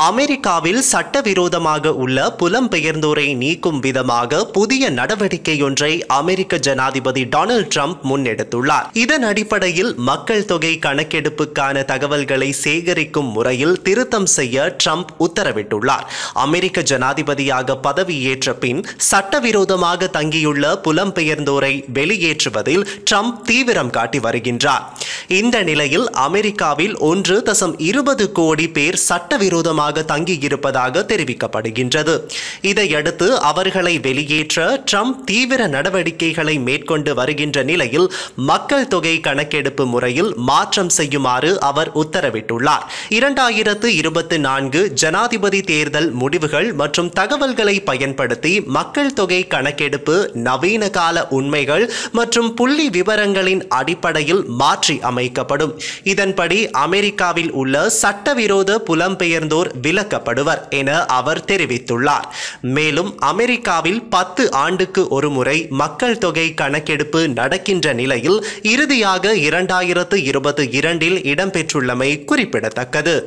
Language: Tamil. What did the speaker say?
அமெரிக்காவில் சட்டவிரோதமாக உள்ள புலம்பெயர்ந்தோரை நீக்கும் விதமாக புதிய நடவடிக்கையொன்றை அமெரிக்க ஜனாதிபதி டொனால்ட் ட்ரம்ப் முன்னெடுத்துள்ளார். இதன் அடிப்படையில் மக்கள் தொகை கணக்கெடுப்புக்கான தகவல்களை சேகரிக்கும் முறையில் திருத்தம் செய்ய ட்ரம்ப் உத்தரவிட்டுள்ளார். அமெரிக்க ஜனாதிபதியாக பதவியேற்ற பின் சட்டவிரோதமாக தங்கியுள்ள புலம்பெயர்ந்தோரை வெளியேற்றுவதில் ட்ரம்ப் தீவிரம் காட்டி வருகின்றார். இந்த நிலையில் அமெரிக்காவில் 1.20 கோடி பேர் சட்டவிரோதமாக தங்கியிருப்பதாக தெரிவிக்கப்படுகின்றது. இதையடுத்து அவர்களை வெளியேற்ற ட்ரம்ப் தீவிர நடவடிக்கைகளை மேற்கொண்டு வருகின்ற நிலையில் மக்கள் தொகை கணக்கெடுப்பு முறையில் மாற்றம் செய்யுமாறு அவர் உத்தரவிட்டுள்ளார். 2024 ஜனாதிபதி தேர்தல் முடிவுகள் மற்றும் தகவல்களை பயன்படுத்தி மக்கள் தொகை கணக்கெடுப்பு நவீன கால உண்மைகள் மற்றும் புள்ளி விவரங்களின் அடிப்படையில் மாற்றி அமைக்கப்படும். இதன்படி அமெரிக்காவில் உள்ள சட்டவிரோத புலம்பெயர்ந்தோர் விலக்கப்படுவர் என அவர் தெரிவித்துள்ளார். மேலும் அமெரிக்காவில் 10 ஆண்டுக்கு ஒரு முறை மக்கள் தொகை கணக்கெடுப்பு நடக்கின்ற நிலையில் இறுதியாக 2022 இடம்பெற்றுள்ளமை குறிப்பிடத்தக்கது.